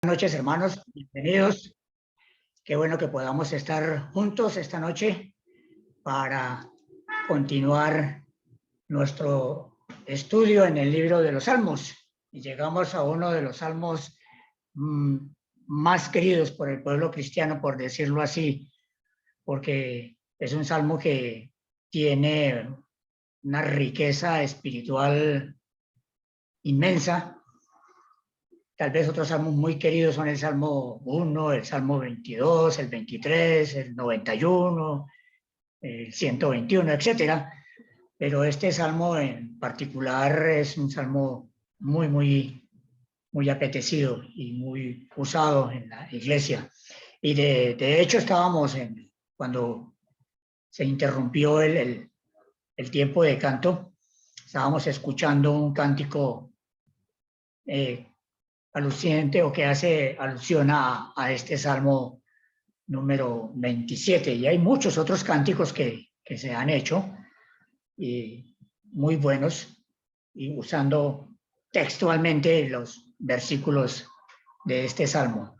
Buenas noches, hermanos, bienvenidos. Qué bueno que podamos estar juntos esta noche para continuar nuestro estudio en el libro de los Salmos. Y llegamos a uno de los salmos más queridos por el pueblo cristiano, por decirlo así, porque es un salmo que tiene una riqueza espiritual inmensa. Tal vez otros salmos muy queridos son el Salmo 1, el Salmo 22, el 23, el 91, el 121, etcétera. Pero este salmo en particular es un salmo muy apetecido y muy usado en la iglesia. Y de hecho estábamos cuando se interrumpió el tiempo de canto, estábamos escuchando un cántico aluciente o que hace alusión a este salmo número 27. Y hay muchos otros cánticos que se han hecho y muy buenos, y usando textualmente los versículos de este salmo.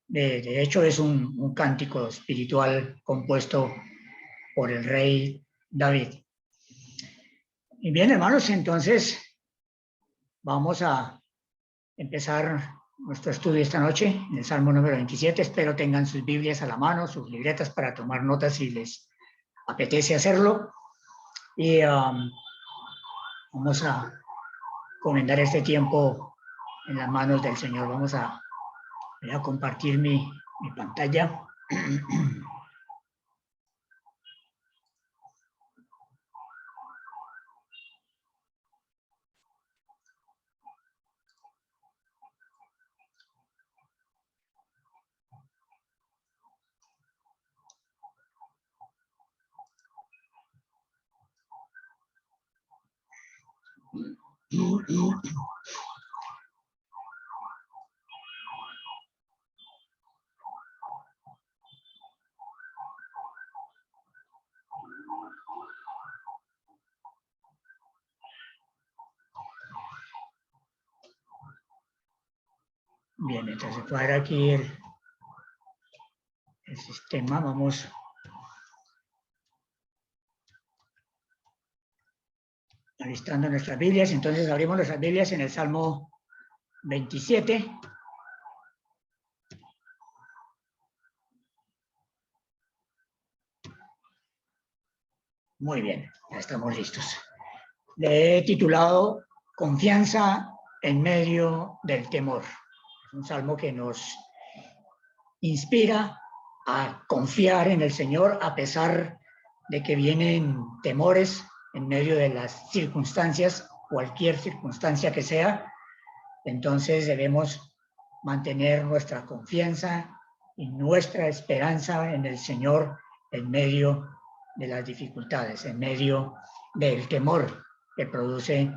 De hecho, es un cántico espiritual compuesto por el rey David. Y bien, hermanos, entonces vamos a empezar nuestro estudio esta noche en el Salmo número 27. Espero tengan sus Biblias a la mano, sus libretas para tomar notas si les apetece hacerlo. Y vamos a comendar este tiempo en las manos del Señor. Voy a compartir mi pantalla. Bien, mientras se cuadra aquí el sistema, vamos alistando nuestras Biblias. Entonces abrimos nuestras Biblias en el Salmo 27. Muy bien, ya estamos listos. Le he titulado Confianza en medio del temor. Es un salmo que nos inspira a confiar en el Señor a pesar de que vienen temores en medio de las circunstancias, cualquier circunstancia que sea. Entonces debemos mantener nuestra confianza y nuestra esperanza en el Señor en medio de las dificultades, en medio del temor que produce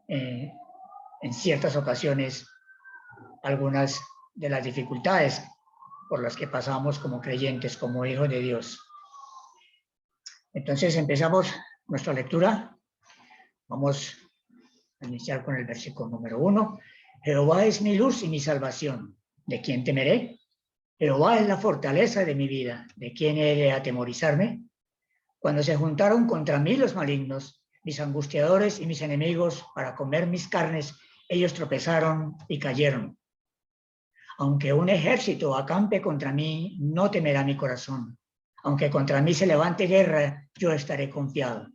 en ciertas ocasiones algunas de las dificultades por las que pasamos como creyentes, como hijos de Dios. Entonces empezamos nuestra lectura. Vamos a iniciar con el versículo número 1. Jehová es mi luz y mi salvación. ¿De quién temeré? Jehová es la fortaleza de mi vida. ¿De quién he de atemorizarme? Cuando se juntaron contra mí los malignos, mis angustiadores y mis enemigos, para comer mis carnes, ellos tropezaron y cayeron. Aunque un ejército acampe contra mí, no temerá mi corazón. Aunque contra mí se levante guerra, yo estaré confiado.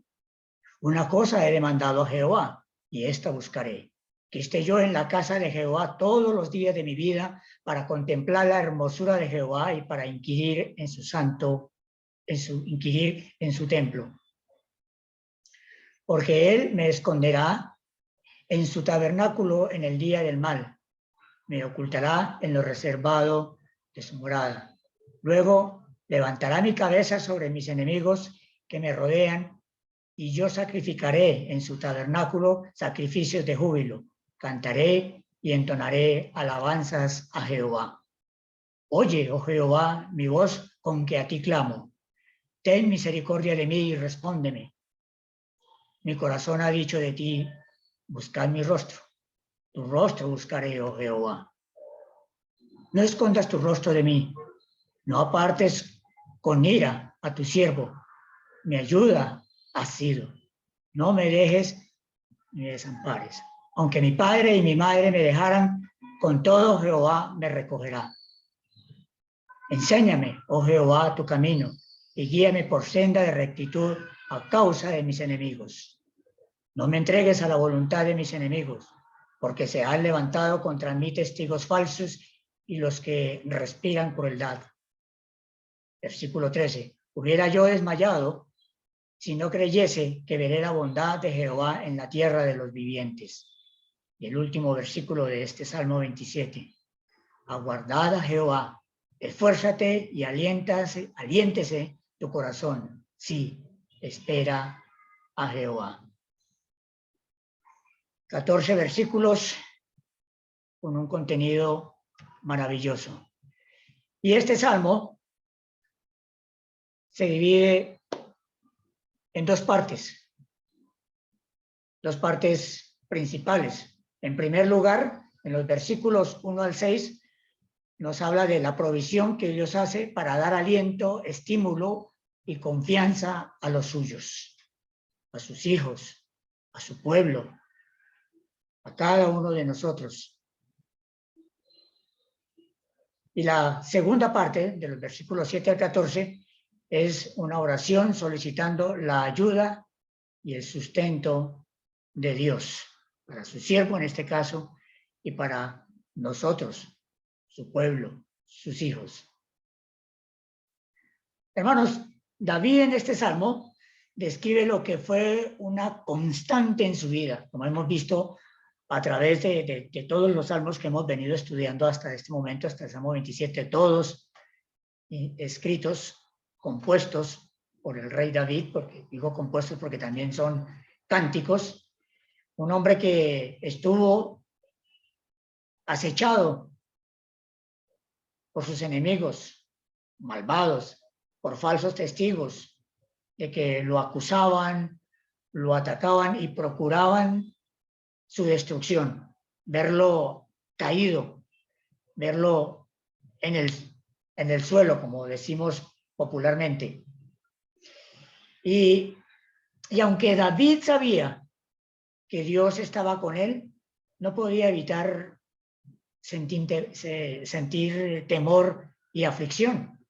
Una cosa he demandado a Jehová, y esta buscaré, que esté yo en la casa de Jehová todos los días de mi vida, para contemplar la hermosura de Jehová y para inquirir en su templo. Porque él me esconderá en su tabernáculo en el día del mal, me ocultará en lo reservado de su morada. Luego levantará mi cabeza sobre mis enemigos que me rodean, y yo sacrificaré en su tabernáculo sacrificios de júbilo. Cantaré y entonaré alabanzas a Jehová. Oye, oh Jehová, mi voz con que a ti clamo. Ten misericordia de mí y respóndeme. Mi corazón ha dicho de ti, buscad mi rostro. Tu rostro buscaré, oh Jehová. no escondas tu rostro de mí, no apartes con ira a tu siervo. Mi ayuda has sido. No me dejes ni desampares. Aunque mi padre y mi madre me dejaran, con todo Jehová me recogerá. Enséñame, oh Jehová, tu camino, y guíame por senda de rectitud a causa de mis enemigos. No me entregues a la voluntad de mis enemigos, porque se han levantado contra mí testigos falsos y los que respiran crueldad. Versículo 13. Hubiera yo desmayado si no creyese que veré la bondad de Jehová en la tierra de los vivientes. Y el último versículo de este Salmo 27. Aguardad a Jehová, esfuérzate y aliéntese tu corazón. Sí, espera a Jehová. 14 versículos con un contenido maravilloso. Y este salmo se divide en dos partes principales. En primer lugar, en los versículos 1 al 6, nos habla de la provisión que Dios hace para dar aliento, estímulo y confianza a los suyos, a sus hijos, a su pueblo, a cada uno de nosotros. Y la segunda parte, de los versículos 7 al 14, es una oración solicitando la ayuda y el sustento de Dios, para su siervo en este caso, y para nosotros, su pueblo, sus hijos. Hermanos, David en este salmo describe lo que fue una constante en su vida, como hemos visto a través de todos los salmos que hemos venido estudiando hasta este momento, hasta el Salmo 27, todos escritos, compuestos por el rey David, porque digo compuestos porque también son cánticos, un hombre que estuvo acechado por sus enemigos, malvados, por falsos testigos, de que lo acusaban, lo atacaban y procuraban su destrucción, verlo caído, verlo en el suelo, como decimos popularmente. Y aunque David sabía que Dios estaba con él, no podía evitar sentir temor y aflicción.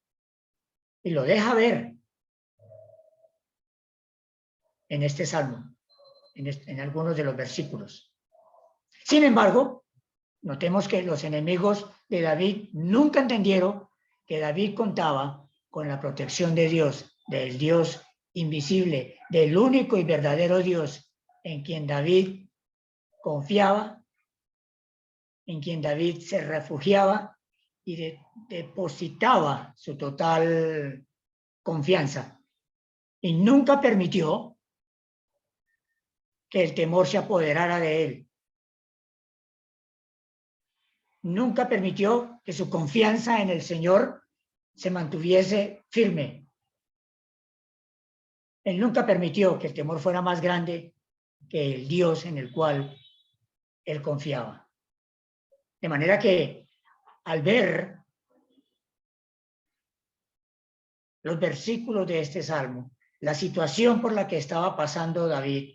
Y lo deja ver en este salmo, en algunos de los versículos. Sin embargo, notemos que los enemigos de David nunca entendieron que David contaba con la protección de Dios, del Dios invisible, del único y verdadero Dios en quien David confiaba, en quien David se refugiaba y depositaba su total confianza. Y nunca permitió que el temor se apoderara de él. Nunca permitió que su confianza en el Señor se mantuviese firme. Él nunca permitió que el temor fuera más grande que el Dios en el cual él confiaba. De manera que al ver los versículos de este salmo, la situación por la que estaba pasando David,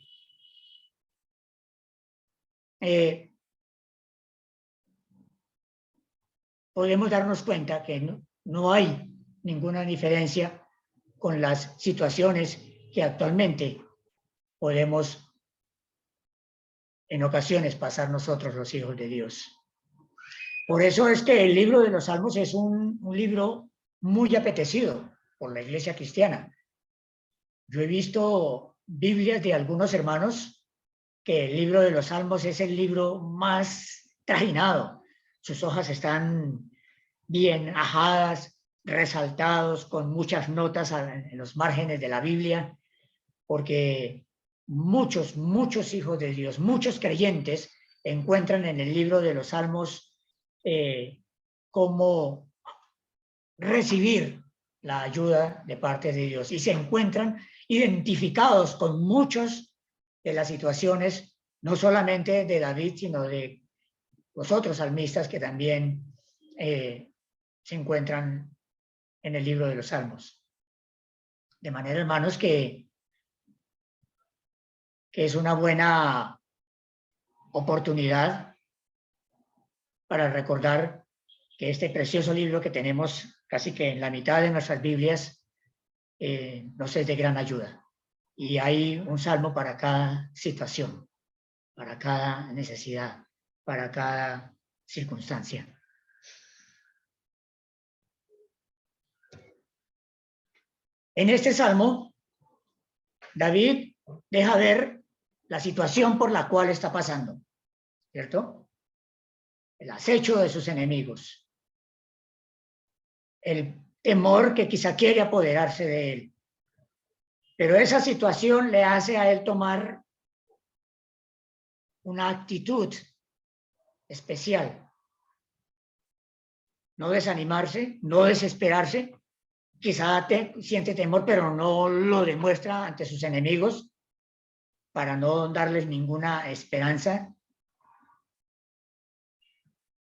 podemos darnos cuenta que no hay ninguna diferencia con las situaciones que actualmente podemos en ocasiones pasar nosotros los hijos de Dios. Por eso es que el libro de los Salmos es un libro muy apetecido por la iglesia cristiana. Yo he visto Biblias de algunos hermanos que el libro de los Salmos es el libro más trajinado. Sus hojas están bien ajadas, resaltados, con muchas notas en los márgenes de la Biblia, porque muchos hijos de Dios, muchos creyentes encuentran en el libro de los Salmos cómo recibir la ayuda de parte de Dios y se encuentran identificados con muchas de las situaciones, no solamente de David, sino de los otros salmistas que también se encuentran en el libro de los Salmos. De manera, hermanos, que es una buena oportunidad para recordar que este precioso libro que tenemos casi que en la mitad de nuestras Biblias nos es de gran ayuda. Y hay un salmo para cada situación, para cada necesidad, para cada circunstancia. En este salmo, David deja ver la situación por la cual está pasando, ¿cierto? El acecho de sus enemigos, el temor que quizá quiere apoderarse de él. Pero esa situación le hace a él tomar una actitud especial. No desanimarse, no desesperarse. Quizá siente temor, pero no lo demuestra ante sus enemigos para no darles ninguna esperanza.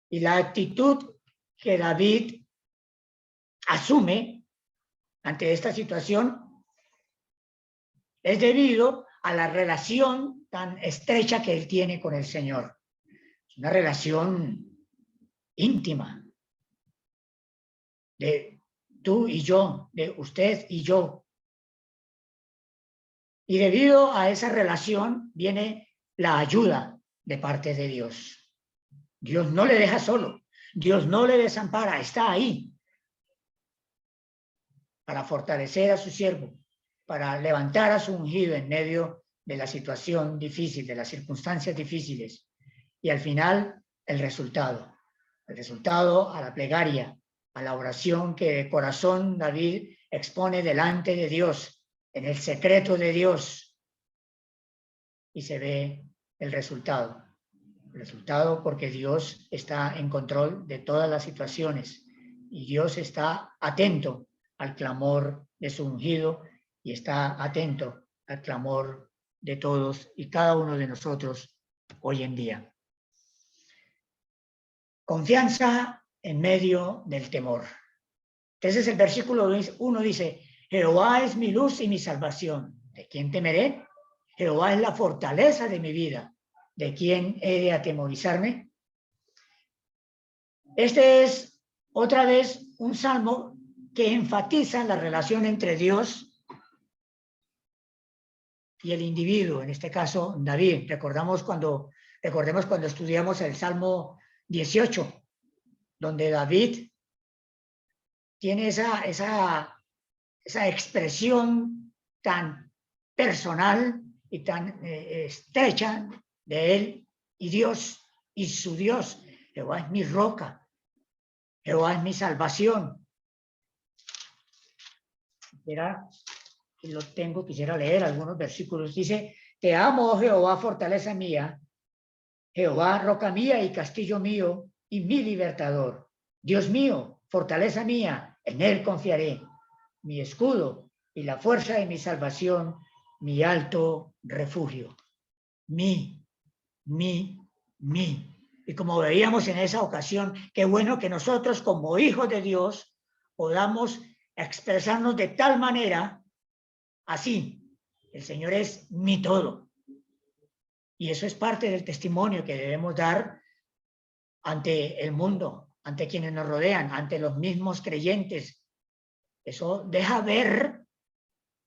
Y la actitud que David asume ante esta situación es debido a la relación tan estrecha que él tiene con el Señor. Es una relación íntima de tú y yo, de usted y yo. Y debido a esa relación viene la ayuda de parte de Dios. Dios no le deja solo, Dios no le desampara, está ahí para fortalecer a su siervo, para levantar a su ungido en medio de la situación difícil, de las circunstancias difíciles. Y al final, el resultado a la plegaria, a la oración que de corazón David expone delante de Dios, en el secreto de Dios, y se ve el resultado. El resultado porque Dios está en control de todas las situaciones y Dios está atento al clamor de su ungido y está atento al clamor de todos y cada uno de nosotros hoy en día. Confianza en medio del temor. Entonces el versículo 1 dice, Jehová es mi luz y mi salvación. ¿De quién temeré? Jehová es la fortaleza de mi vida. ¿De quién he de atemorizarme? Este es otra vez un salmo que enfatiza la relación entre Dios y el individuo, en este caso David. Recordemos cuando estudiamos el Salmo 18, donde David tiene esa expresión tan personal y tan estrecha de él y Dios y su Dios. Jehová es mi roca, Jehová es mi salvación. Quisiera leer algunos versículos. Dice, te amo, oh Jehová, fortaleza mía, Jehová, roca mía y castillo mío y mi libertador. Dios mío, fortaleza mía, en él confiaré, mi escudo y la fuerza de mi salvación, mi alto refugio. Mi. Y como veíamos en esa ocasión, qué bueno que nosotros como hijos de Dios podamos expresarnos de tal manera, así, el Señor es mi todo. Y eso es parte del testimonio que debemos dar ante el mundo, ante quienes nos rodean, ante los mismos creyentes. Eso deja ver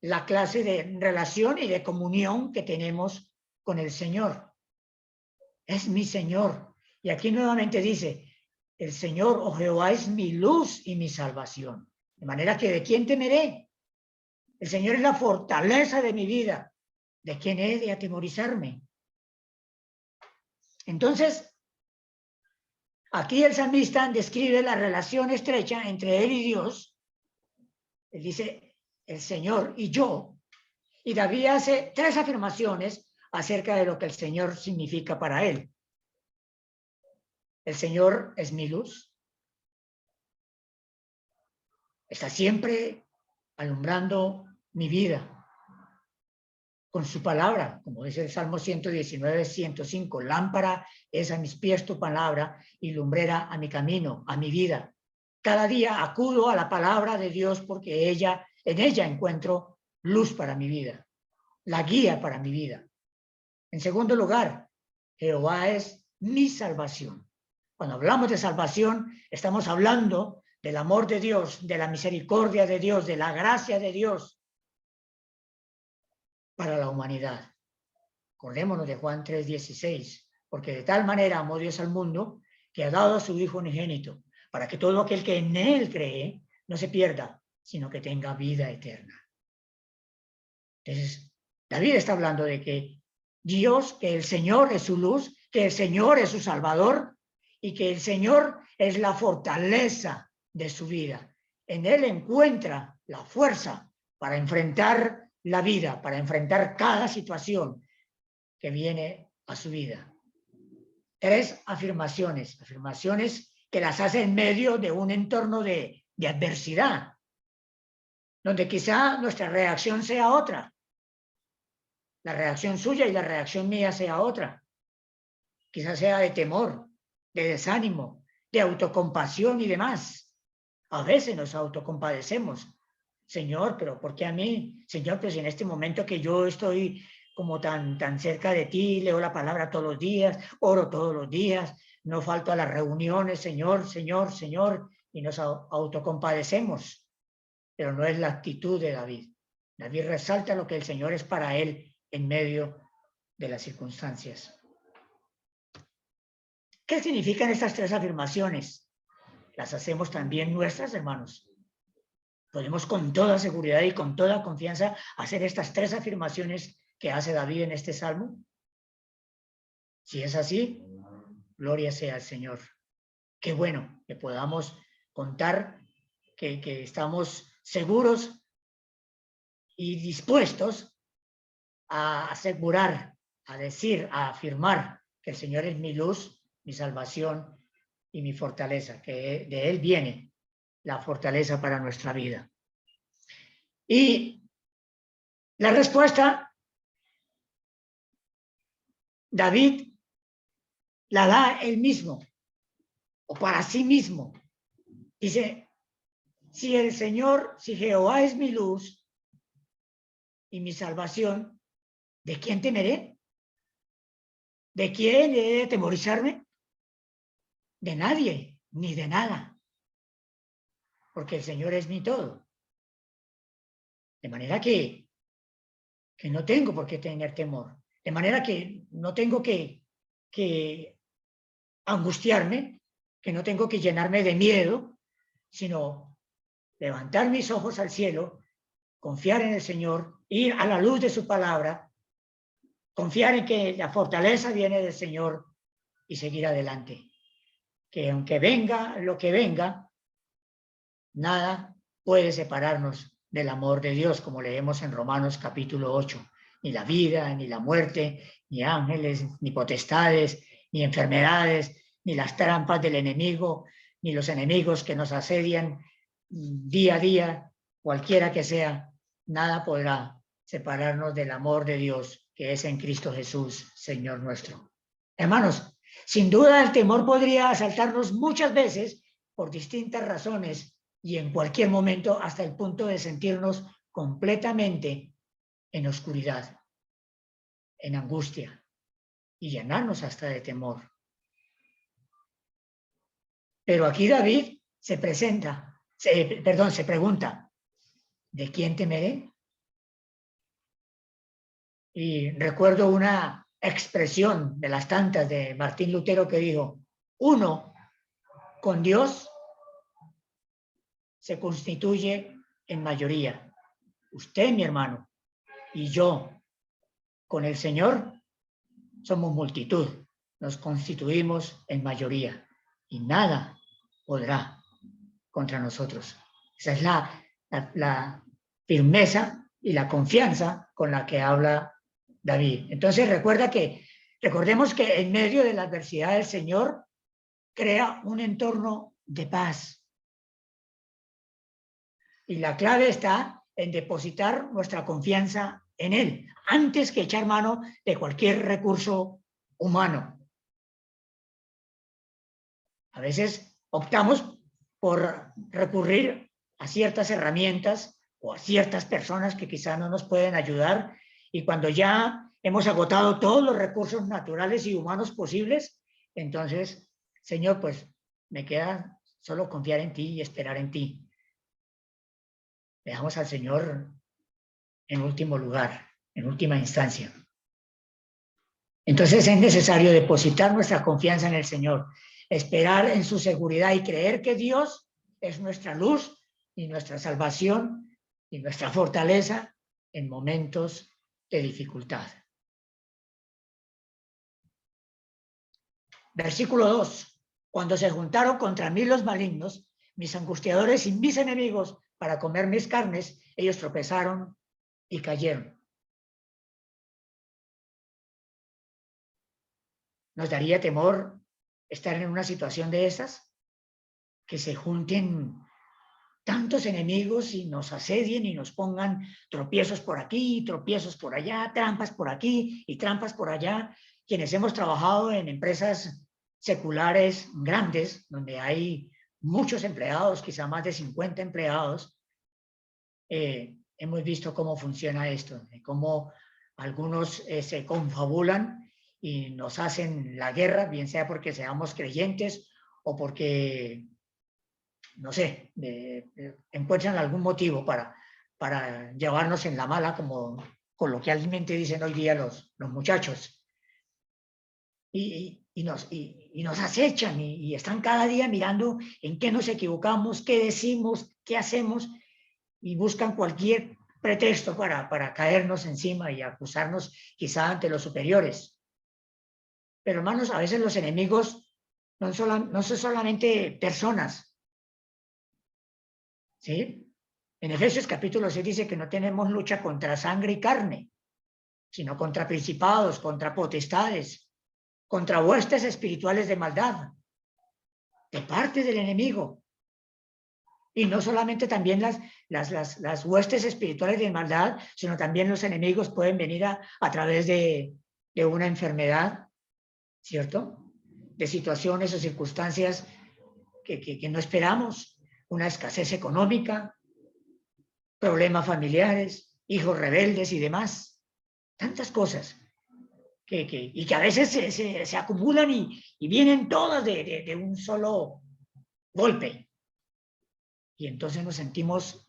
la clase de relación y de comunión que tenemos con el Señor. Es mi Señor. Y aquí nuevamente dice, el Señor, oh Jehová, es mi luz y mi salvación. De manera que ¿de quién temeré? El Señor es la fortaleza de mi vida. ¿De quién he de atemorizarme? Entonces, aquí el salmista describe la relación estrecha entre él y Dios. Él dice, el Señor y yo. Y David hace 3 afirmaciones acerca de lo que el Señor significa para él. El Señor es mi luz. Está siempre alumbrando mi vida. con su palabra, como dice el Salmo 119, 105, lámpara es a mis pies tu palabra y lumbrera a mi camino, a mi vida. Cada día acudo a la palabra de Dios porque en ella encuentro luz para mi vida, la guía para mi vida. En segundo lugar, Jehová es mi salvación. Cuando hablamos de salvación, estamos hablando del amor de Dios, de la misericordia de Dios, de la gracia de Dios para la humanidad. Acordémonos de Juan 3:16, porque de tal manera amó Dios al mundo que ha dado a su Hijo unigénito, para que todo aquel que en él cree no se pierda, sino que tenga vida eterna. Entonces, David está hablando de que Dios, que el Señor es su luz, que el Señor es su Salvador y que el Señor es la fortaleza de su vida. En él encuentra la fuerza para enfrentar la vida, para enfrentar cada situación que viene a su vida. 3 afirmaciones que las hace en medio de un entorno de adversidad, donde quizá nuestra reacción sea otra. La reacción suya y la reacción mía sea otra. Quizás sea de temor, de desánimo, de autocompasión y demás. A veces nos autocompadecemos. Señor, pero ¿por qué a mí? Señor, pues en este momento que yo estoy como tan cerca de ti, leo la palabra todos los días, oro todos los días, no falto a las reuniones, Señor, Señor, Señor, y nos autocompadecemos. Pero no es la actitud de David. David resalta lo que el Señor es para él en medio de las circunstancias. ¿Qué significan estas 3 afirmaciones? Las hacemos también nuestras, hermanos. Podemos con toda seguridad y con toda confianza hacer estas 3 afirmaciones que hace David en este salmo. Si es así, gloria sea al Señor. Qué bueno que podamos contar que estamos seguros y dispuestos a asegurar, a decir, a afirmar que el Señor es mi luz, mi salvación y mi fortaleza, que de Él viene la fortaleza para nuestra vida. Y la respuesta, David la da él mismo, o para sí mismo. Dice, si el Señor, si Jehová es mi luz y mi salvación, ¿de quién temeré? ¿De quién he de temorizarme? De nadie, ni de nada. Porque el Señor es mi todo. De manera que no tengo por qué tener temor. De manera que no tengo que angustiarme, que no tengo que llenarme de miedo, sino levantar mis ojos al cielo, confiar en el Señor, ir a la luz de su palabra, confiar en que la fortaleza viene del Señor y seguir adelante. Que aunque venga lo que venga, nada puede separarnos del amor de Dios, como leemos en Romanos capítulo 8. Ni la vida, ni la muerte, ni ángeles, ni potestades, ni enfermedades, ni las trampas del enemigo, ni los enemigos que nos asedian día a día, cualquiera que sea, nada podrá separarnos del amor de Dios que es en Cristo Jesús, Señor nuestro. Hermanos, sin duda el temor podría asaltarnos muchas veces por distintas razones y en cualquier momento hasta el punto de sentirnos completamente en oscuridad, en angustia y llenarnos hasta de temor. Pero aquí David se pregunta, ¿de quién temeré? Y recuerdo una expresión de las tantas de Martín Lutero que dijo, uno con Dios se constituye en mayoría. Usted, mi hermano, y yo con el Señor somos multitud, nos constituimos en mayoría y nada podrá contra nosotros. Esa es la firmeza y la confianza con la que habla David. Entonces recordemos que en medio de la adversidad el Señor crea un entorno de paz. Y la clave está en depositar nuestra confianza en Él, antes que echar mano de cualquier recurso humano. A veces optamos por recurrir a ciertas herramientas o a ciertas personas que quizá no nos pueden ayudar, y cuando ya hemos agotado todos los recursos naturales y humanos posibles, entonces, Señor, pues me queda solo confiar en ti y esperar en ti. Dejamos al Señor en último lugar, en última instancia. Entonces es necesario depositar nuestra confianza en el Señor, esperar en su seguridad y creer que Dios es nuestra luz y nuestra salvación y nuestra fortaleza en momentos de dificultad. Versículo 2. Cuando se juntaron contra mí los malignos, mis angustiadores y mis enemigos, para comer mis carnes, ellos tropezaron y cayeron. ¿Nos daría temor estar en una situación de esas? Que se junten tantos enemigos y nos asedien y nos pongan tropiezos por aquí, tropiezos por allá, trampas por aquí y trampas por allá. Quienes hemos trabajado en empresas seculares grandes, donde hay muchos empleados, quizá más de 50 empleados, hemos visto cómo funciona esto, cómo algunos se confabulan y nos hacen la guerra, bien sea porque seamos creyentes o porque, no sé, encuentran algún motivo para llevarnos en la mala, como coloquialmente dicen hoy día los muchachos. Y nos acechan y están cada día mirando en qué nos equivocamos, qué decimos, qué hacemos, y buscan cualquier pretexto para caernos encima y acusarnos quizá ante los superiores. Pero hermanos, a veces los enemigos no son solamente personas, ¿sí? En Efesios capítulo 6 dice que no tenemos lucha contra sangre y carne, sino contra principados, contra potestades, contra huestes espirituales de maldad, de parte del enemigo. Y no solamente también las huestes espirituales de maldad, sino también los enemigos pueden venir a través de una enfermedad, ¿cierto? De situaciones o circunstancias que no esperamos, una escasez económica, problemas familiares, hijos rebeldes y demás. Tantas cosas y que a veces se acumulan y vienen todas de un solo golpe. Y entonces nos sentimos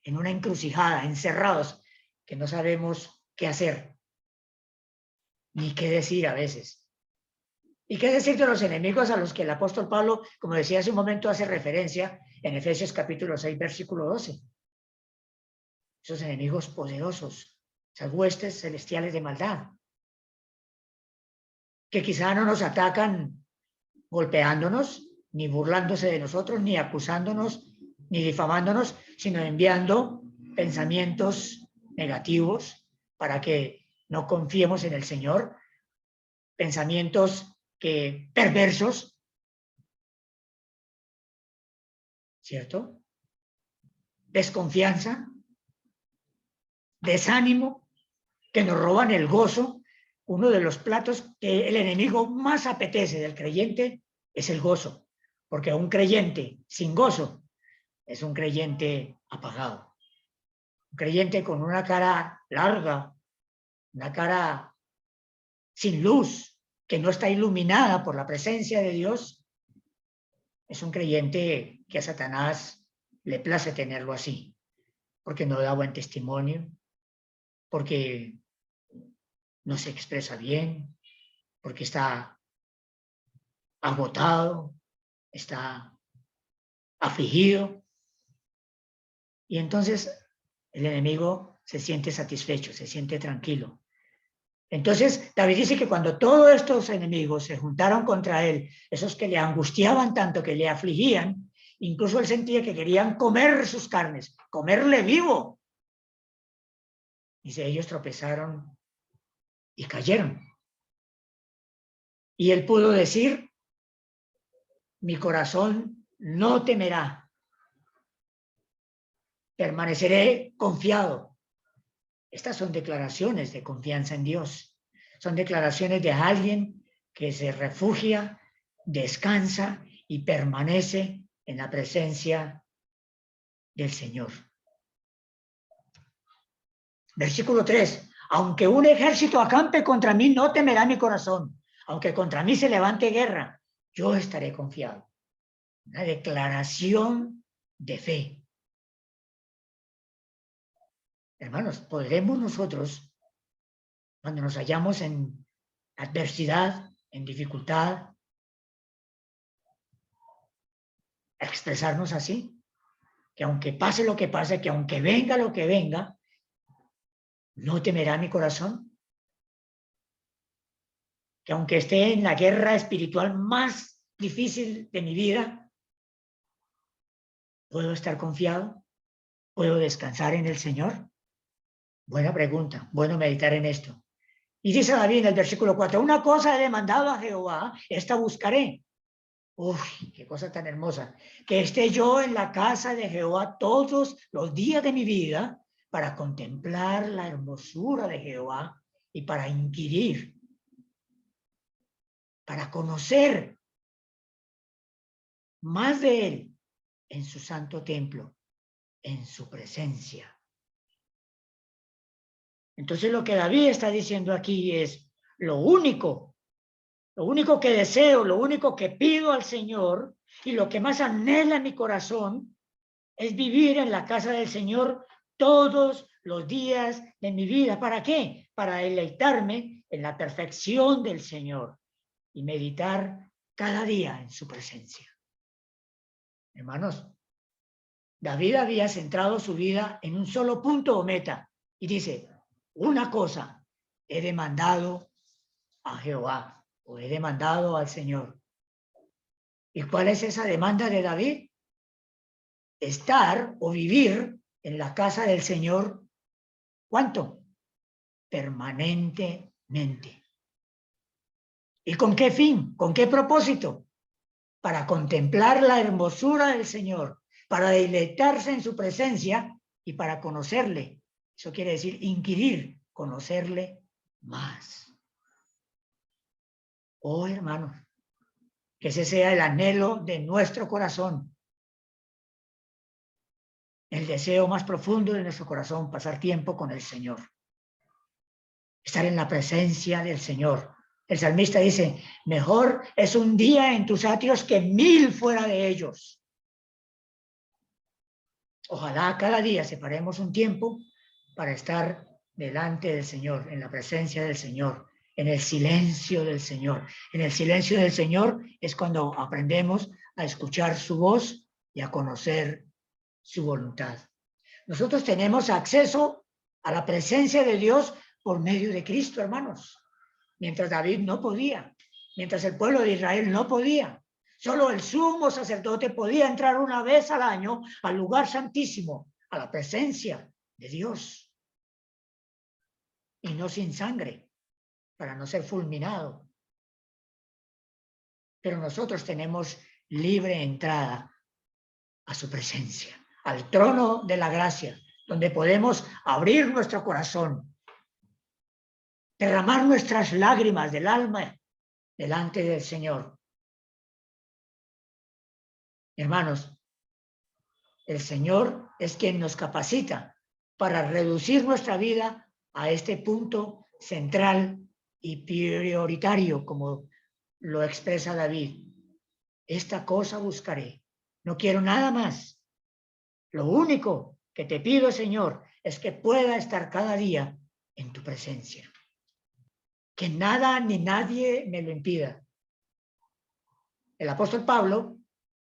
en una encrucijada, encerrados, que no sabemos qué hacer, ni qué decir a veces. ¿Y qué decir de los enemigos a los que el apóstol Pablo, como decía hace un momento, hace referencia en Efesios capítulo 6, versículo 12? Esos enemigos poderosos, esas huestes celestiales de maldad, que quizá no nos atacan golpeándonos, ni burlándose de nosotros, ni acusándonos, ni difamándonos, sino enviando pensamientos negativos para que no confiemos en el Señor, pensamientos perversos, ¿cierto? Desconfianza, desánimo, que nos roban el gozo. Uno de los platos que el enemigo más apetece del creyente es el gozo, porque un creyente sin gozo es un creyente apagado, un creyente con una cara larga, una cara sin luz, que no está iluminada por la presencia de Dios, es un creyente que a Satanás le place tenerlo así, porque no da buen testimonio, porque no se expresa bien, porque está agotado, está afligido, y entonces el enemigo se siente satisfecho, se siente tranquilo. Entonces David dice que cuando todos estos enemigos se juntaron contra él, esos que le angustiaban tanto, que le afligían, incluso él sentía que querían comer sus carnes, comerle vivo. Dice, ellos tropezaron y cayeron. Y él pudo decir, mi corazón no temerá, permaneceré confiado Estas son declaraciones de confianza en Dios. Son declaraciones de alguien que se refugia, descansa y permanece en la presencia del Señor. Versículo 3. Aunque un ejército acampe contra mí, no temerá mi corazón. Aunque contra mí se levante guerra, yo estaré confiado. Una declaración de fe. Hermanos, ¿podremos nosotros, cuando nos hallamos en adversidad, en dificultad, expresarnos así? Que aunque pase lo que pase, que aunque venga lo que venga, no temerá mi corazón. Que aunque esté en la guerra espiritual más difícil de mi vida, ¿puedo estar confiado? ¿Puedo descansar en el Señor? Buena pregunta, bueno meditar en esto. Y dice David en el versículo 4, una cosa he demandado a Jehová, esta buscaré. Uy, qué cosa tan hermosa. Que esté yo en la casa de Jehová todos los días de mi vida para contemplar la hermosura de Jehová y para inquirir, para conocer más de él en su santo templo, en su presencia. Entonces lo que David está diciendo aquí es lo único que deseo, lo único que pido al Señor y lo que más anhela mi corazón es vivir en la casa del Señor todos los días de mi vida. ¿Para qué? Para deleitarme en la perfección del Señor y meditar cada día en su presencia. Hermanos, David había centrado su vida en un solo punto o meta y dice, una cosa he demandado a Jehová o he demandado al Señor. ¿Y cuál es esa demanda de David? Estar o vivir en la casa del Señor, ¿cuánto? Permanentemente. ¿Y con qué fin? ¿Con qué propósito? Para contemplar la hermosura del Señor, para deleitarse en su presencia y para conocerle. Eso quiere decir inquirir, conocerle más. Oh, hermanos, que ese sea el anhelo de nuestro corazón. El deseo más profundo de nuestro corazón, pasar tiempo con el Señor. Estar en la presencia del Señor. El salmista dice, mejor es un día en tus atrios que 1000 fuera de ellos. Ojalá cada día separemos un tiempo para estar delante del Señor, en la presencia del Señor, en el silencio del Señor. En el silencio del Señor es cuando aprendemos a escuchar su voz y a conocer su voluntad. Nosotros tenemos acceso a la presencia de Dios por medio de Cristo, hermanos. Mientras David no podía, mientras el pueblo de Israel no podía. Solo el sumo sacerdote podía entrar una vez al año al lugar santísimo, a la presencia de Dios. Y no sin sangre, para no ser fulminado. Pero nosotros tenemos libre entrada a su presencia, al trono de la gracia, donde podemos abrir nuestro corazón, derramar nuestras lágrimas del alma delante del Señor. Hermanos, el Señor es quien nos capacita para reducir nuestra vida a este punto central y prioritario, como lo expresa David. Esta cosa buscaré. No quiero nada más. Lo único que te pido, Señor, es que pueda estar cada día en tu presencia. Que nada ni nadie me lo impida. El apóstol Pablo,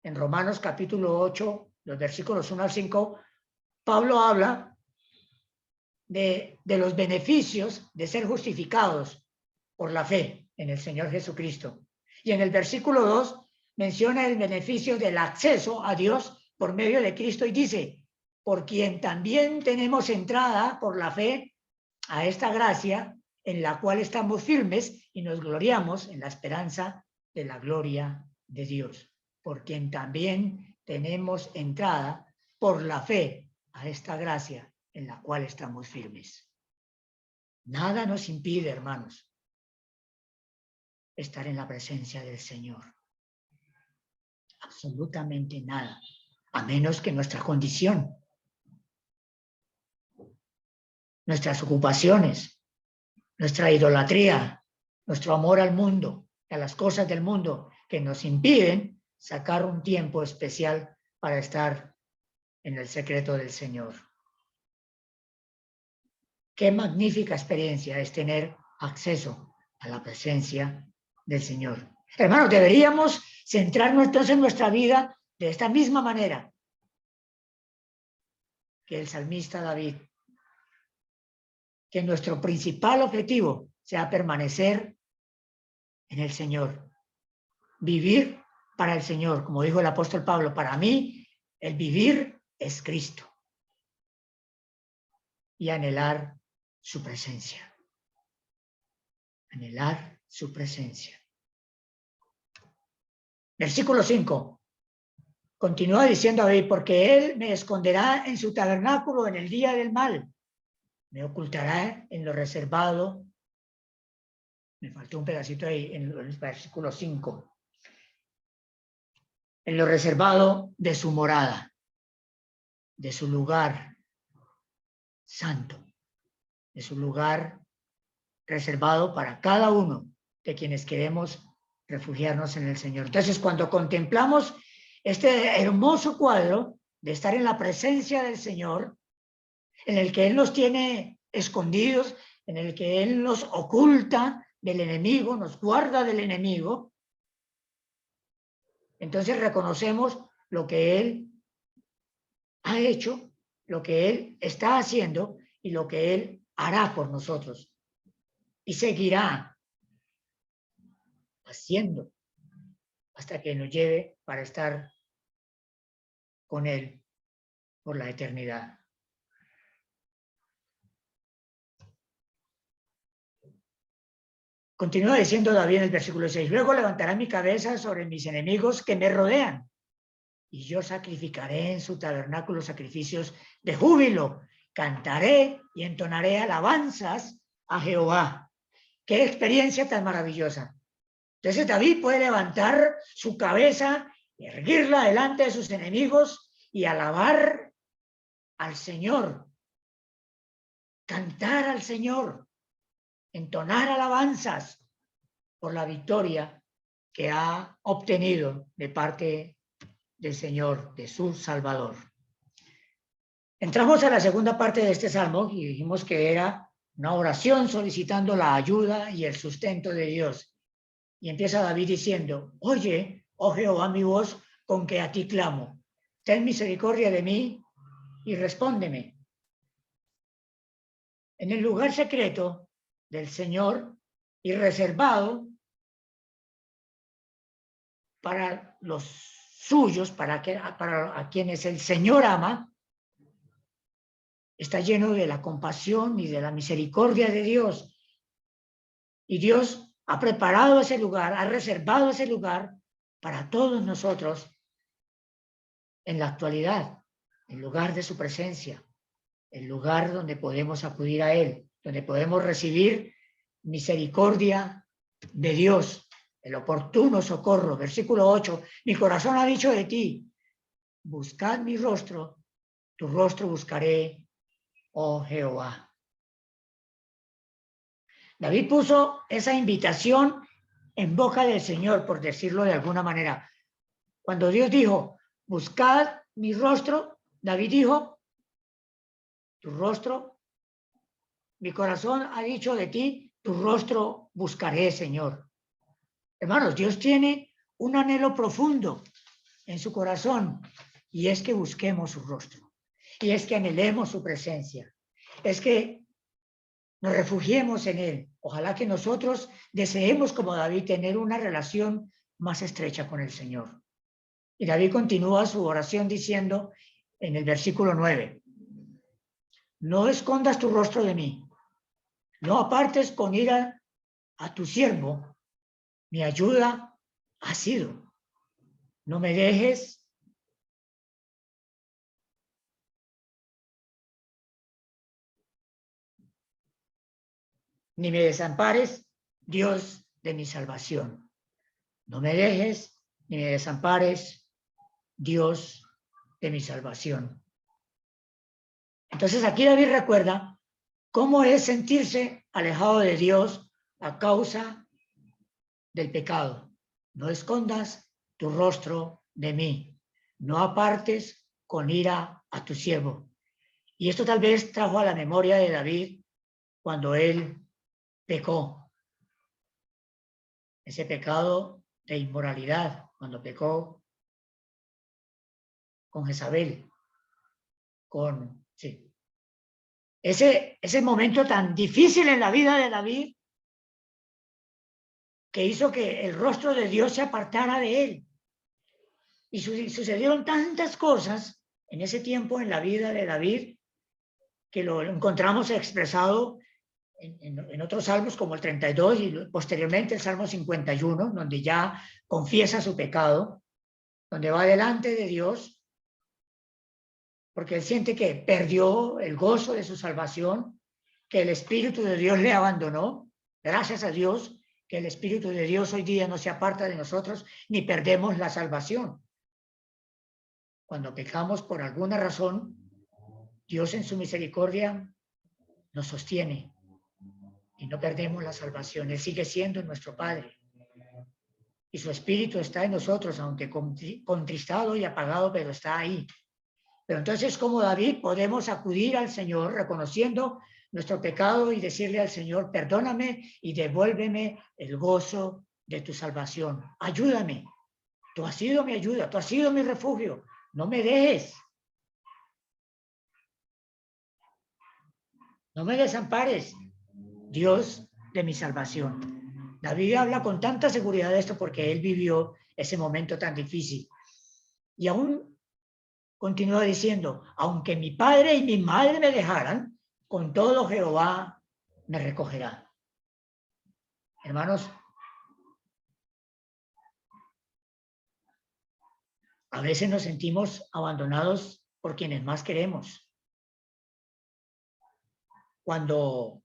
en Romanos capítulo 8, los versículos 1 al 5, Pablo habla de los beneficios de ser justificados por la fe en el Señor Jesucristo. Y en el versículo 2 menciona el beneficio del acceso a Dios por medio de Cristo y dice, por quien también tenemos entrada por la fe a esta gracia en la cual estamos firmes y nos gloriamos en la esperanza de la gloria de Dios. Por quien también tenemos entrada por la fe a esta gracia en la cual estamos firmes. Nada nos impide, hermanos, estar en la presencia del Señor. Absolutamente nada, a menos que nuestra condición, nuestras ocupaciones, nuestra idolatría, nuestro amor al mundo, a las cosas del mundo, que nos impiden sacar un tiempo especial para estar en el secreto del Señor. Qué magnífica experiencia es tener acceso a la presencia del Señor. Hermanos, deberíamos centrarnos entonces en nuestra vida de esta misma manera que el salmista David, que nuestro principal objetivo sea permanecer en el Señor, vivir para el Señor, como dijo el apóstol Pablo, para mí el vivir es Cristo, y anhelar su presencia, anhelar su presencia. Versículo 5. Continúa diciendo David, porque él me esconderá en su tabernáculo en el día del mal, me ocultará en lo reservado. Me faltó un pedacito ahí en el versículo 5. En lo reservado de su morada, de su lugar santo, de su lugar reservado para cada uno de quienes queremos refugiarnos en el Señor. Entonces, cuando contemplamos este hermoso cuadro de estar en la presencia del Señor, en el que Él nos tiene escondidos, en el que Él nos oculta del enemigo, nos guarda del enemigo, entonces reconocemos lo que Él ha hecho, lo que Él está haciendo y lo que Él hará por nosotros. Y seguirá haciendo hasta que nos lleve para estar con Él por la eternidad. Continúa diciendo David en el versículo 6, luego levantará mi cabeza sobre mis enemigos que me rodean, y yo sacrificaré en su tabernáculo sacrificios de júbilo, cantaré y entonaré alabanzas a Jehová. ¡Qué experiencia tan maravillosa! Entonces David puede levantar su cabeza, erguirla delante de sus enemigos y alabar al Señor, cantar al Señor, entonar alabanzas por la victoria que ha obtenido de parte del Señor, de su Salvador. Entramos a la segunda parte de este salmo y dijimos que era una oración solicitando la ayuda y el sustento de Dios. Y empieza David diciendo, oye, oh Jehová, mi voz con que a ti clamo. Ten misericordia de mí y respóndeme. En el lugar secreto del Señor y reservado para los suyos, para a quienes el Señor ama, está lleno de la compasión y de la misericordia de Dios. Y Dios ha preparado ese lugar, ha reservado ese lugar para todos nosotros en la actualidad, el lugar de su presencia, el lugar donde podemos acudir a Él, donde podemos recibir misericordia de Dios, el oportuno socorro. Versículo 8, mi corazón ha dicho de ti, buscad mi rostro, tu rostro buscaré, oh Jehová. David puso esa invitación en boca del Señor, por decirlo de alguna manera. Cuando Dios dijo, buscad mi rostro, David dijo, tu rostro, mi corazón ha dicho de ti, tu rostro buscaré, Señor. Hermanos, Dios tiene un anhelo profundo en su corazón, y es que busquemos su rostro, y es que anhelemos su presencia, es que nos refugiemos en Él. Ojalá que nosotros deseemos, como David, tener una relación más estrecha con el Señor. Y David continúa su oración diciendo en el versículo 9, no escondas tu rostro de mí, no apartes con ira a tu siervo, mi ayuda ha sido. No me dejes ni me desampares, Dios de mi salvación. No me dejes ni me desampares, Dios de mi salvación. Entonces aquí David recuerda cómo es sentirse alejado de Dios a causa del pecado. No escondas tu rostro de mí, no apartes con ira a tu siervo. Y esto tal vez trajo a la memoria de David cuando él pecó. Ese pecado de inmoralidad, cuando pecó con Jezabel, sí. Ese momento tan difícil en la vida de David que hizo que el rostro de Dios se apartara de él. Y sucedieron tantas cosas en ese tiempo en la vida de David que lo encontramos expresado en otros salmos como el 32 y posteriormente el Salmo 51, donde ya confiesa su pecado, donde va delante de Dios, porque él siente que perdió el gozo de su salvación, que el Espíritu de Dios le abandonó. Gracias a Dios que el Espíritu de Dios hoy día no se aparta de nosotros ni perdemos la salvación. Cuando pecamos por alguna razón, Dios en su misericordia nos sostiene y no perdemos la salvación. Él sigue siendo nuestro Padre y su Espíritu está en nosotros, aunque contristado y apagado, pero está ahí. Pero entonces, como David, podemos acudir al Señor reconociendo nuestro pecado y decirle al Señor, perdóname y devuélveme el gozo de tu salvación. Ayúdame. Tú has sido mi ayuda, tú has sido mi refugio. No me dejes. No me desampares, Dios de mi salvación. David habla con tanta seguridad de esto porque él vivió ese momento tan difícil. Y aún continúa diciendo, aunque mi padre y mi madre me dejaran, con todo Jehová me recogerá. Hermanos, a veces nos sentimos abandonados por quienes más queremos. Cuando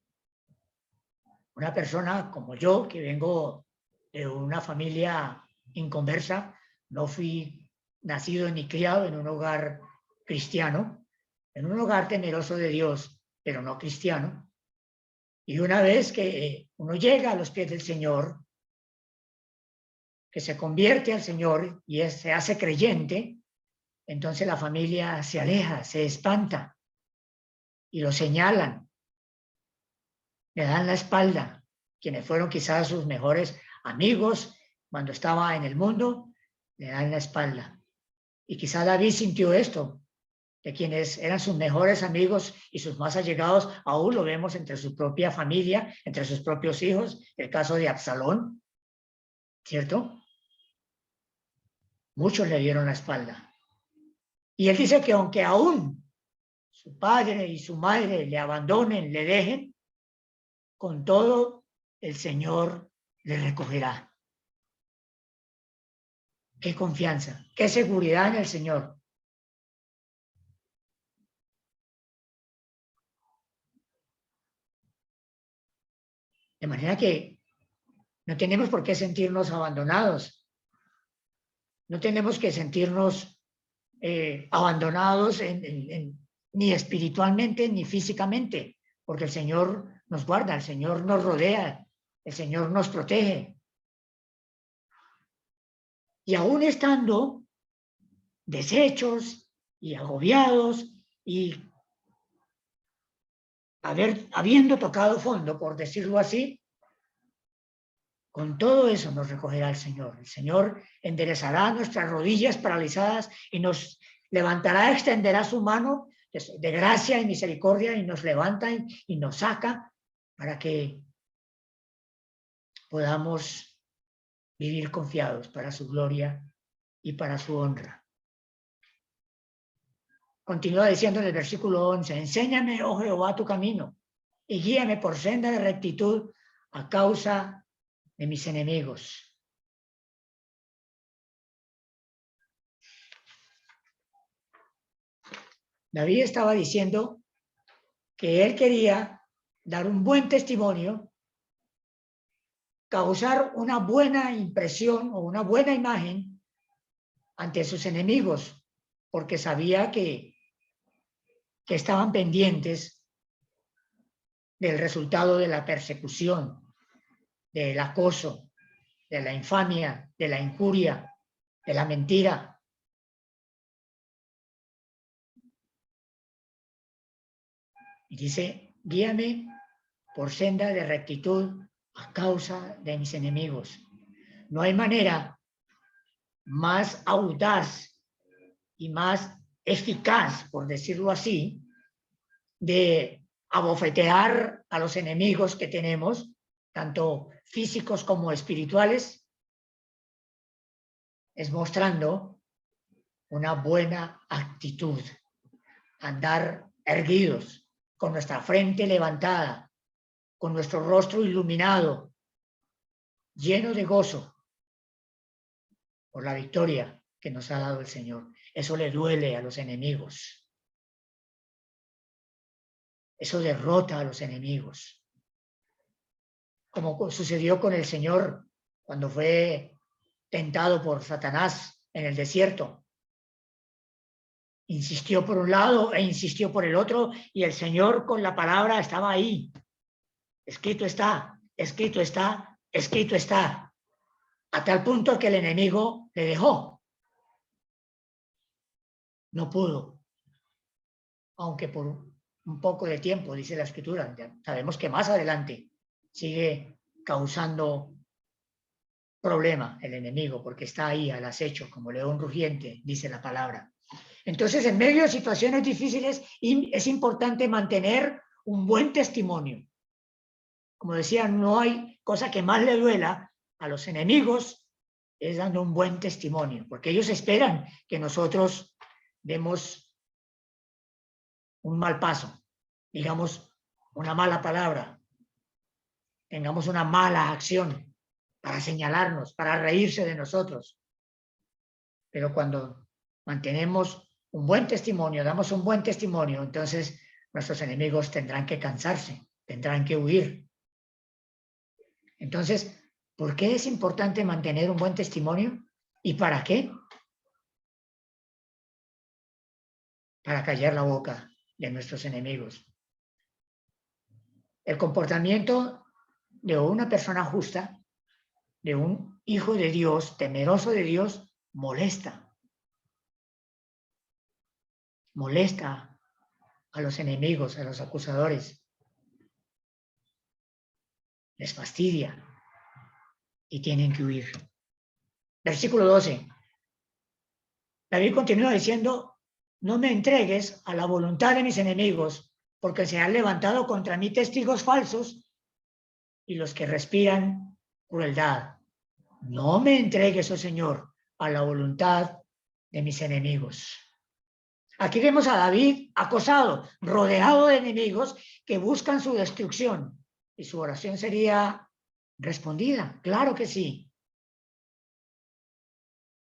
una persona como yo, que vengo de una familia inconversa, no fui nacido ni criado en un hogar cristiano, en un hogar temeroso de Dios, pero no cristiano. Y una vez que uno llega a los pies del Señor, que se convierte al Señor y se hace creyente, entonces la familia se aleja, se espanta y lo señalan, le dan la espalda, quienes fueron quizás sus mejores amigos cuando estaba en el mundo, le dan la espalda. Y quizá David sintió esto, de quienes eran sus mejores amigos y sus más allegados, aún lo vemos entre su propia familia, entre sus propios hijos, el caso de Absalón, ¿cierto? Muchos le dieron la espalda. Y él dice que aunque aún su padre y su madre le abandonen, le dejen, con todo el Señor le recogerá. Qué confianza, qué seguridad en el Señor. De manera que no tenemos por qué sentirnos abandonados. No tenemos que sentirnos abandonados ni espiritualmente ni físicamente, porque el Señor nos guarda, el Señor nos rodea, el Señor nos protege. Y aún estando deshechos y agobiados y habiendo tocado fondo, por decirlo así, con todo eso nos recogerá el Señor. El Señor enderezará nuestras rodillas paralizadas y nos levantará, extenderá su mano de gracia y misericordia y nos levanta y nos saca para que podamos vivir confiados para su gloria y para su honra. Continúa diciendo en el versículo 11, enséñame, oh Jehová, tu camino y guíame por senda de rectitud a causa de mis enemigos. David estaba diciendo que él quería dar un buen testimonio causar una buena impresión o una buena imagen ante sus enemigos, porque sabía que estaban pendientes del resultado de la persecución, del acoso, de la infamia, de la injuria, de la mentira. Y dice, guíame por senda de rectitud a causa de mis enemigos. No hay manera más audaz y más eficaz, por decirlo así, de abofetear a los enemigos que tenemos, tanto físicos como espirituales, es mostrando una buena actitud, andar erguidos, con nuestra frente levantada, con nuestro rostro iluminado, lleno de gozo por la victoria que nos ha dado el Señor. Eso le duele a los enemigos. Eso derrota a los enemigos. Como sucedió con el Señor cuando fue tentado por Satanás en el desierto. Insistió por un lado e insistió por el otro, y el Señor con la palabra estaba ahí. Escrito está, escrito está, escrito está. A tal punto que el enemigo le dejó. No pudo. Aunque por un poco de tiempo, dice la Escritura. Ya sabemos que más adelante sigue causando problema el enemigo, porque está ahí al acecho, como león rugiente, dice la palabra. Entonces, en medio de situaciones difíciles, es importante mantener un buen testimonio. Como decía, no hay cosa que más le duela a los enemigos, es dando un buen testimonio, porque ellos esperan que nosotros demos un mal paso, digamos una mala palabra, tengamos una mala acción para señalarnos, para reírse de nosotros. Pero cuando mantenemos un buen testimonio, damos un buen testimonio, entonces nuestros enemigos tendrán que cansarse, tendrán que huir. Entonces, ¿por qué es importante mantener un buen testimonio? ¿Y para qué? Para callar la boca de nuestros enemigos. El comportamiento de una persona justa, de un hijo de Dios, temeroso de Dios, molesta. Molesta a los enemigos, a los acusadores. Les fastidia y tienen que huir. Versículo 12. David continúa diciendo, no me entregues a la voluntad de mis enemigos, porque se han levantado contra mí testigos falsos y los que respiran crueldad. No me entregues, oh Señor, a la voluntad de mis enemigos. Aquí vemos a David acosado, rodeado de enemigos que buscan su destrucción. Y su oración sería respondida, claro que sí.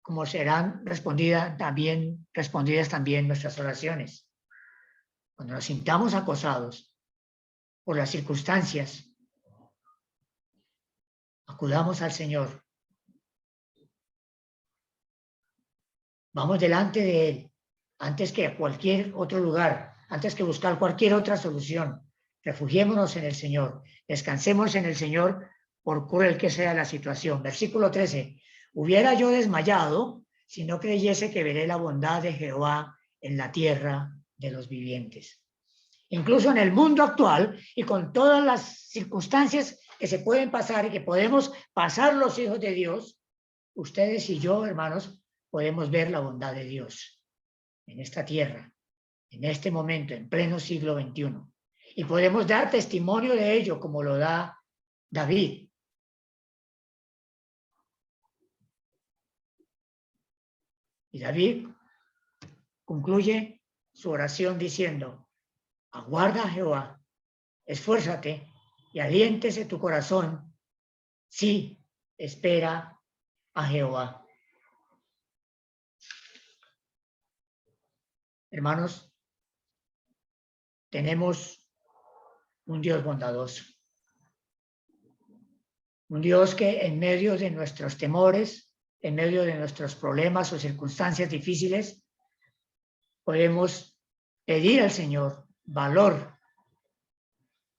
Como serán respondidas también nuestras oraciones. Cuando nos sintamos acosados por las circunstancias, acudamos al Señor. Vamos delante de Él, antes que a cualquier otro lugar, antes que buscar cualquier otra solución. Refugiémonos en el Señor, descansemos en el Señor, por cruel que sea la situación. Versículo 13. Hubiera yo desmayado si no creyese que veré la bondad de Jehová en la tierra de los vivientes. Incluso en el mundo actual y con todas las circunstancias que se pueden pasar y que podemos pasar los hijos de Dios, ustedes y yo, hermanos, podemos ver la bondad de Dios en esta tierra, en este momento, en pleno siglo XXI. Y podemos dar testimonio de ello como lo da David. Y David concluye su oración diciendo, aguarda a Jehová, esfuérzate y aliéntese tu corazón, sí, espera a Jehová. Hermanos, tenemos un Dios bondadoso. Un Dios que en medio de nuestros temores, en medio de nuestros problemas o circunstancias difíciles, podemos pedir al Señor valor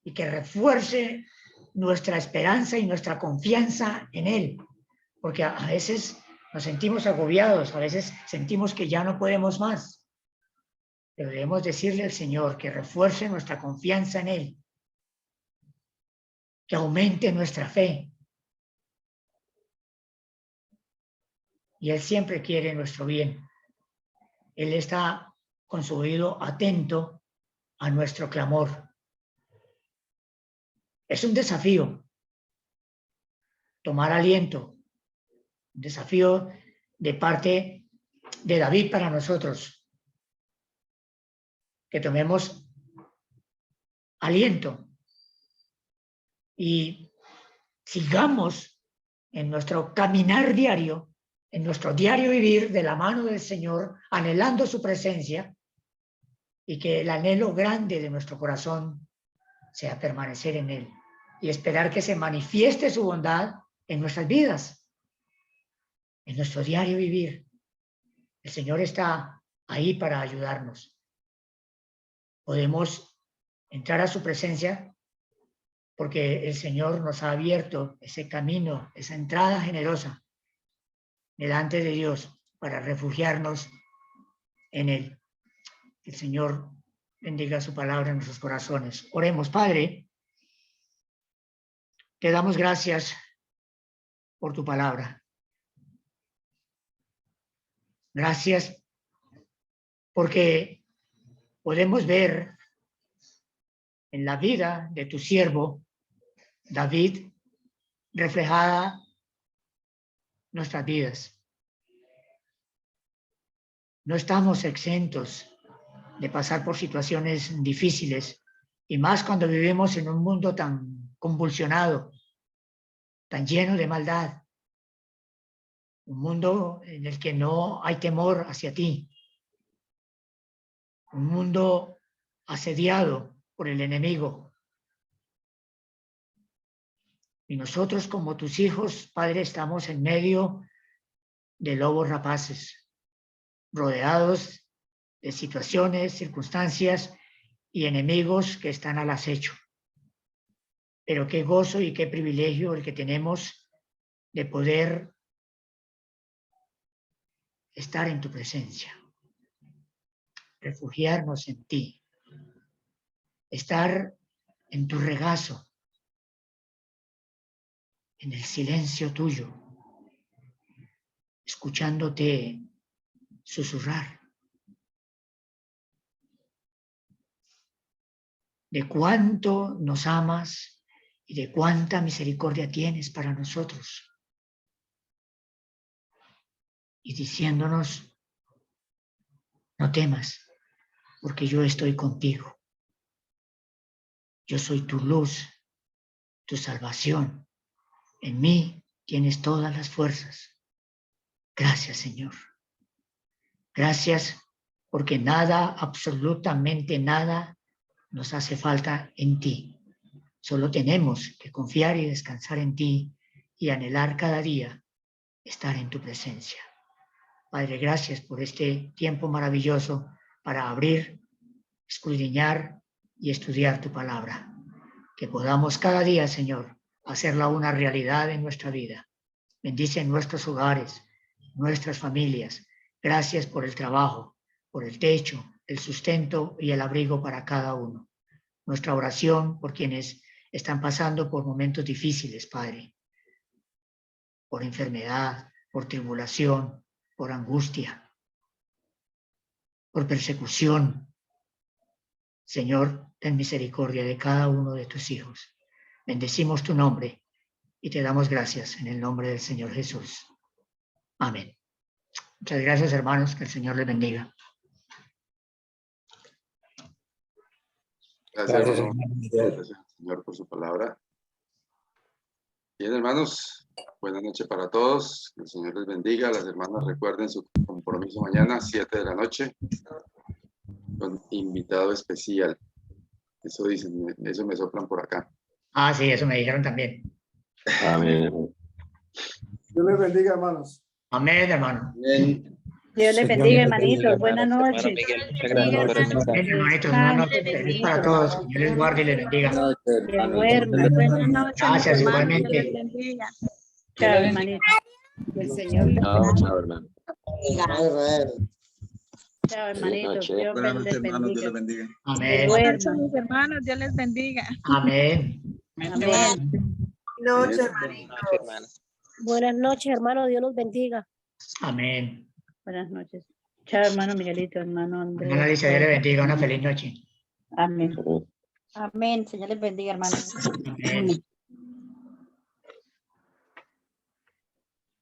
y que refuerce nuestra esperanza y nuestra confianza en Él, porque a veces nos sentimos agobiados, a veces sentimos que ya no podemos más, pero debemos decirle al Señor que refuerce nuestra confianza en Él, que aumente nuestra fe. Y Él siempre quiere nuestro bien. Él está con su oído atento a nuestro clamor. Es un desafío tomar aliento, un desafío de parte de David para nosotros, que tomemos aliento y sigamos en nuestro caminar diario, en nuestro diario vivir de la mano del Señor, anhelando su presencia, y que el anhelo grande de nuestro corazón sea permanecer en Él y esperar que se manifieste su bondad en nuestras vidas, en nuestro diario vivir. El Señor está ahí para ayudarnos. Podemos entrar a su presencia porque el Señor nos ha abierto ese camino, esa entrada generosa delante de Dios para refugiarnos en Él. Que el Señor bendiga su palabra en nuestros corazones. Oremos. Padre, te damos gracias por tu palabra. Gracias porque podemos ver en la vida de tu siervo David reflejada nuestras vidas. No estamos exentos de pasar por situaciones difíciles, y más cuando vivimos en un mundo tan convulsionado, tan lleno de maldad, un mundo en el que no hay temor hacia ti, un mundo asediado por el enemigo. Y nosotros, como tus hijos, Padre, estamos en medio de lobos rapaces, rodeados de situaciones, circunstancias y enemigos que están al acecho. Pero qué gozo y qué privilegio el que tenemos de poder estar en tu presencia, refugiarnos en ti, estar en tu regazo, en el silencio tuyo, escuchándote susurrar de cuánto nos amas y de cuánta misericordia tienes para nosotros, y diciéndonos: no temas, porque yo estoy contigo. Yo soy tu luz, tu salvación. En mí tienes todas las fuerzas. Gracias, Señor. Gracias porque nada, absolutamente nada, nos hace falta en ti. Solo tenemos que confiar y descansar en ti y anhelar cada día estar en tu presencia. Padre, gracias por este tiempo maravilloso para abrir, escudriñar y estudiar tu palabra. Que podamos cada día, Señor, hacerla una realidad en nuestra vida. Bendice nuestros hogares, nuestras familias. Gracias por el trabajo, por el techo, el sustento y el abrigo para cada uno. Nuestra oración por quienes están pasando por momentos difíciles, Padre, por enfermedad, por tribulación, por angustia, por persecución. Señor, ten misericordia de cada uno de tus hijos. Bendecimos tu nombre y te damos gracias en el nombre del Señor Jesús. Amén. Muchas gracias, hermanos. Que el Señor les bendiga. Gracias, hermano. Gracias, Señor, por su palabra. Bien, hermanos, buenas noches para todos. Que el Señor les bendiga. Las hermanas recuerden su compromiso mañana, 7 de la noche, con invitado especial. Eso dicen, eso me soplan por acá. Ah, sí, eso me dijeron también. Amén. Dios les bendiga, hermanos. Amén, hermano. Bien. Dios les bendiga, hermanitos. Buenas noches. Amén, hermanitos. Buenas noches. Feliz para todos. Que Dios les guarde y les bendiga. Que duerman. Buenas noches, Gracias, mis hermanos. Dios les igualmente. bendiga. Chao, hermanitos. Que el Señor les Chao, bendiga. chao, hermano. Chao, hermanitos. noches. Dios Buenas noches, les hermanos. Dios les bendiga. bendiga. Que Amén. Buenas noches, duerman. mis hermanos. Dios les bendiga. Amén. Amén. Noche, Buenas noches, hermano. Dios los bendiga. Amén. Buenas noches. Chao, hermano Miguelito, hermano Hermana Andrés. Alicia, Dios le bendiga. Una feliz noche. Amén. Amén. Señor les bendiga, hermano. Amén.